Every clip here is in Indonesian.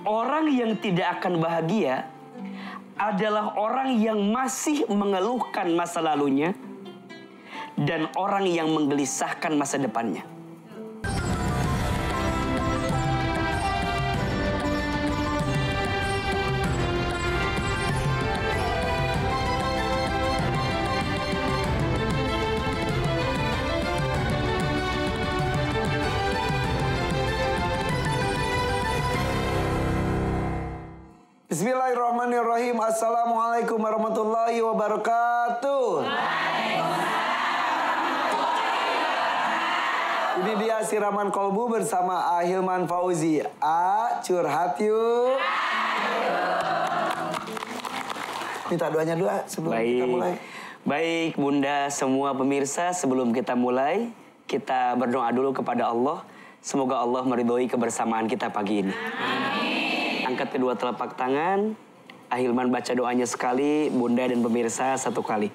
Orang yang tidak akan bahagia adalah orang yang masih mengeluhkan masa lalunya dan orang yang menggelisahkan masa depannya. Bismillahirrahmanirrahim. Assalamualaikum warahmatullahi wabarakatuh. Ini dia Siraman Kolbu bersama Ahilman Fauzi. Curhat yuk. Minta doanya dulu sebelum kita mulai. Baik Bunda, semua pemirsa, sebelum kita mulai, kita berdoa dulu kepada Allah. Semoga Allah meridhoi kebersamaan kita pagi ini. Angkat kedua telapak tangan. Ahilman baca doanya sekali, Bunda dan pemirsa satu kali.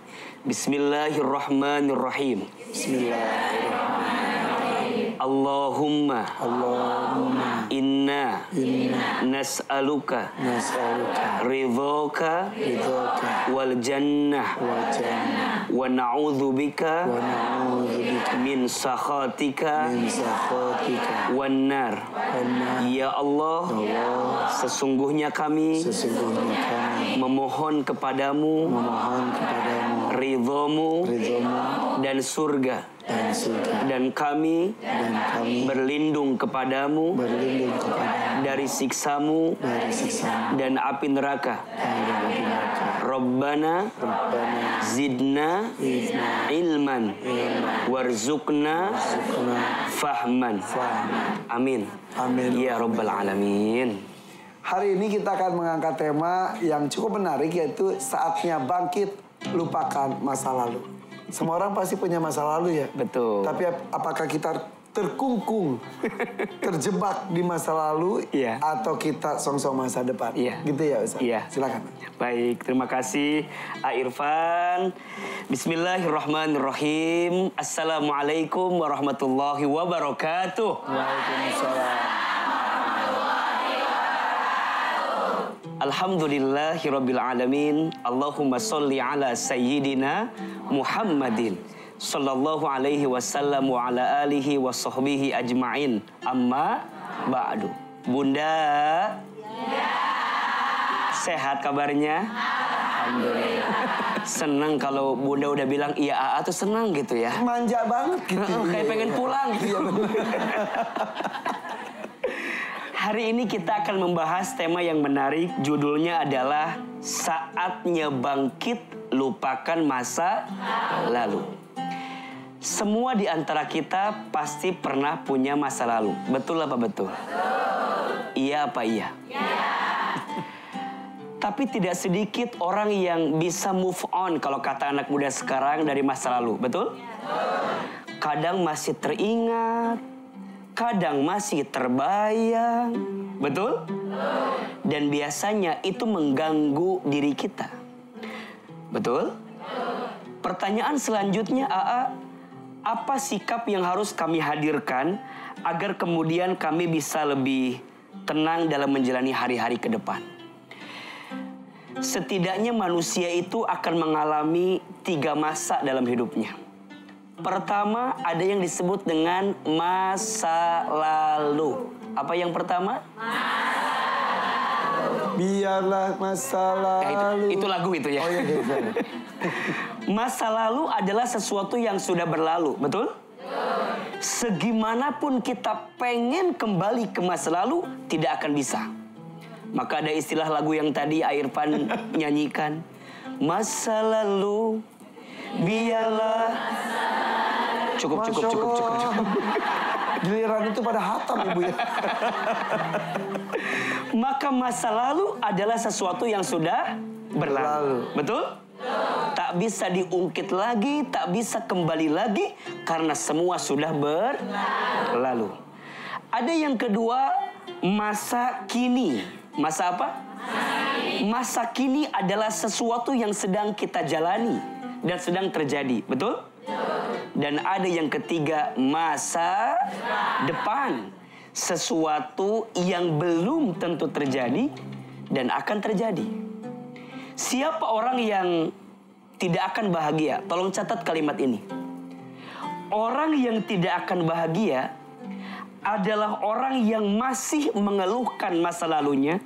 Bismillahirrahmanirrahim. Bismillahirrahmanirrahim. Allahumma inna nas'aluka ridhoka wal jannah wa na'udzubika min sakhatika wan nar. Ya Allah, sesungguhnya kami memohon kepadamu ridhomu dan surga, dan kami berlindung kepadamu dari siksamu dan api neraka. Rabbana zidna ilman warzuqna fahman. Amin. Ya Rabbal Alamin. Hari ini kita akan mengangkat tema yang cukup menarik, yaitu saatnya bangkit, lupakan masa lalu. Semua orang pasti punya masa lalu ya. Betul. Tapi apakah kita terkungkung, terjebak di masa lalu, atau kita song-song masa depan? Gitu ya Ustaz? Silakan. Baik, terima kasih Irfan. Bismillahirrahmanirrahim. Assalamualaikum warahmatullahi wabarakatuh. Waalaikumsalam. Alhamdulillahirabbil alamin. Allahumma sholli ala sayyidina Muhammadin sallallahu alaihi wasallam wa ala alihi wa sahbihi ajma'in. Amma ba'du. Bunda, sehat kabarnya? Alhamdulillah. Senang kalau Bunda udah bilang iya AA tuh senang gitu ya. Manja banget gitu. Kayak pengen pulang gitu. Hari ini kita akan membahas tema yang menarik. Judulnya adalah saatnya bangkit, lupakan masa lalu. Semua di antara kita pasti pernah punya masa lalu. Betul apa betul? Iya apa iya? Tapi tidak sedikit orang yang bisa move on, kalau kata anak muda sekarang, dari masa lalu. Betul? Kadang masih teringat, kadang masih terbayang. Betul? Dan biasanya itu mengganggu diri kita. Betul? Pertanyaan selanjutnya, apa sikap yang harus kami hadirkan agar kemudian kami bisa lebih tenang dalam menjalani hari-hari ke depan? Setidaknya manusia itu akan mengalami 3 masa dalam hidupnya. Pertama, ada yang disebut dengan masa lalu. Apa yang pertama? Biarlah masa lalu. Itu lagu itu ya. Oh iya. Masa lalu adalah sesuatu yang sudah berlalu, betul? Segimanapun kita pengen kembali ke masa lalu, tidak akan bisa. Maka ada istilah lagu yang tadi Irfan nyanyikan. Masa lalu, biarlah. Cukup. Giliran itu pada hatam ibu ya. Maka masa lalu adalah sesuatu yang sudah berlalu. Betul? Tak bisa diungkit lagi, tak bisa kembali lagi, karena semua sudah berlalu. Ada yang kedua, masa kini. Masa apa? Masa kini adalah sesuatu yang sedang kita jalani dan sedang terjadi. Betul? Dan ada yang ketiga, masa depan. sesuatu yang belum tentu terjadi dan akan terjadi. Siapa orang yang tidak akan bahagia? Tolong catat kalimat ini. Orang yang tidak akan bahagia adalah orang yang masih mengeluhkan masa lalunya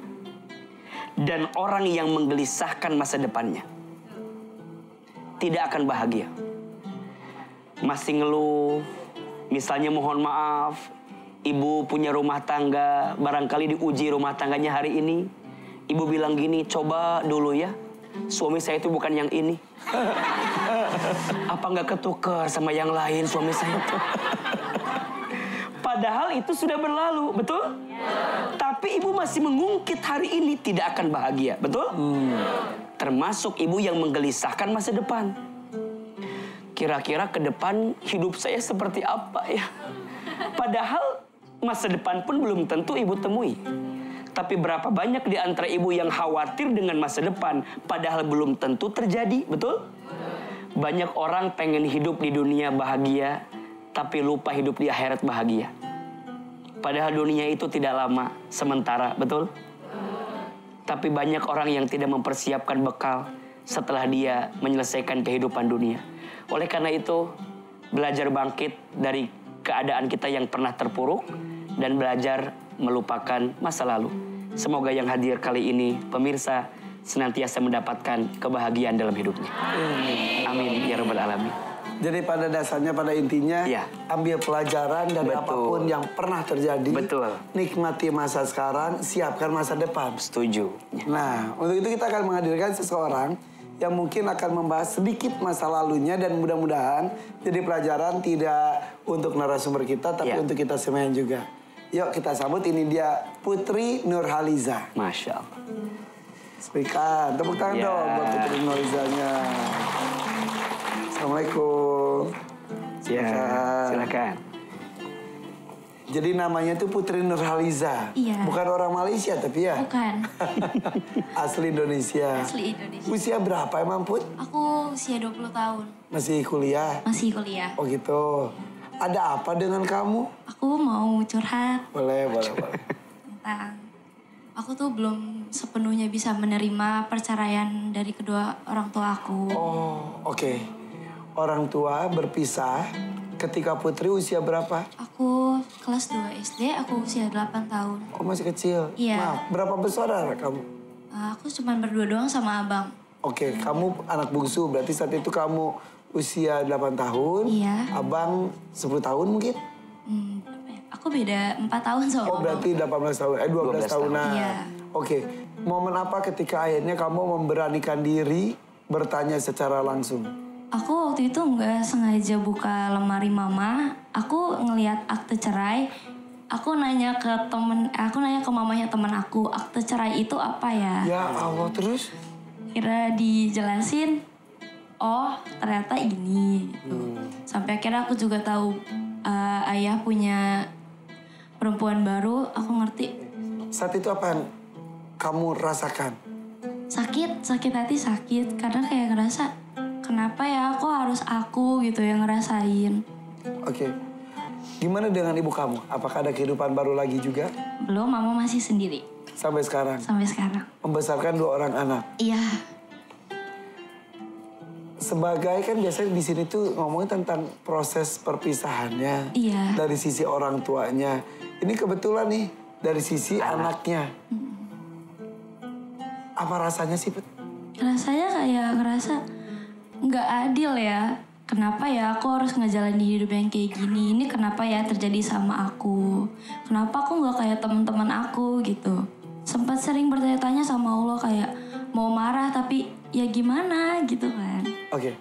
dan orang yang menggelisahkan masa depannya. Tidak akan bahagia. Masih ngeluh, misalnya mohon maaf, ibu punya rumah tangga, barangkali diuji rumah tangganya hari ini. Ibu bilang gini, coba dulu ya, suami saya itu bukan yang ini. Apa nggak ketukar sama yang lain suami saya itu? Padahal itu sudah berlalu, betul? Tapi ibu masih mengungkit hari ini, tidak akan bahagia, betul? Termasuk ibu yang menggelisahkan masa depan. Kira-kira ke depan hidup saya seperti apa ya? Padahal masa depan pun belum tentu ibu temui. Tapi berapa banyak di antara ibu yang khawatir dengan masa depan, padahal belum tentu terjadi, betul? Banyak orang pengen hidup di dunia bahagia, tapi lupa hidup di akhirat bahagia. Padahal dunia itu tidak lama, sementara, betul? Tapi banyak orang yang tidak mempersiapkan bekal setelah dia menyelesaikan kehidupan dunia. Oleh karena itu, belajar bangkit dari keadaan kita yang pernah terpuruk dan belajar melupakan masa lalu. Semoga yang hadir kali ini, pemirsa, senantiasa mendapatkan kebahagiaan dalam hidupnya. Amin ya rabbal alamin. Jadi pada dasarnya, pada intinya, Ya. ambil pelajaran dari Betul. apapun yang pernah terjadi. Betul. Nikmati masa sekarang, siapkan masa depan. Setuju. Nah, untuk itu kita akan menghadirkan seseorang yang mungkin akan membahas sedikit masa lalunya dan mudah-mudahan jadi pelajaran tidak untuk narasumber kita, tapi Ya. untuk kita semuanya juga. Yuk kita sambut, ini dia Putri Nurhaliza. Masya Allah. Berikan tepuk tangan Ya. dong buat Putri Nurhalizanya. Assalamualaikum. Ya, silakan. Jadi namanya tuh Putri Nurhaliza. Iya. Bukan orang Malaysia tapi ya? Bukan. Asli Indonesia. Asli Indonesia. Usia berapa emang Put? Aku usia 20 tahun. Masih kuliah? Masih kuliah. Oh gitu. Ada apa dengan kamu? Aku mau curhat Boleh. tentang aku tuh belum sepenuhnya bisa menerima perceraian dari kedua orang tua aku. Oh, oke. Orang tua berpisah ketika Putri usia berapa? Aku kelas 2 SD, aku usia 8 tahun. Oh, masih kecil. Iya. Maaf, berapa bersaudara kamu? Aku cuman berdua doang sama abang. Oke, kamu anak bungsu. Berarti saat itu kamu usia 8 tahun. Iya. Abang 10 tahun mungkin? Berapa ya? Aku beda 4 tahun sama Oh, abang. berarti 18 tahun. 12 tahunan. Iya. Oke. Momen apa ketika akhirnya kamu memberanikan diri bertanya secara langsung? Aku waktu itu nggak sengaja buka lemari mama. Aku ngelihat akte cerai. Aku nanya ke mamanya teman aku, akte cerai itu apa ya? Ya Allah, terus? Kira dijelasin, oh ternyata ini. Sampai akhirnya aku juga tahu ayah punya perempuan baru. Aku ngerti Saat itu apa yang kamu rasakan? sakit hati sakit karena kayak ngerasa kenapa ya aku gitu yang ngerasain. Oke. Gimana dengan ibu kamu? Apakah ada kehidupan baru lagi juga? Belum, mama masih sendiri Sampai sekarang? sampai sekarang. Membesarkan 2 orang anak. Iya. Sebagai kan biasanya di sini tuh ngomongin tentang proses perpisahannya. Iya. Dari sisi orang tuanya. Ini kebetulan nih dari sisi anaknya. Apa rasanya sih, Put? Rasanya kayak ngerasa nggak adil ya. Kenapa ya aku harus ngejalanin hidup yang kayak gini? Ini kenapa ya terjadi sama aku? Kenapa aku nggak kayak teman-teman aku gitu? Sempat sering bertanya-tanya sama Allah kayak mau marah tapi ya gimana gitu kan? Oke.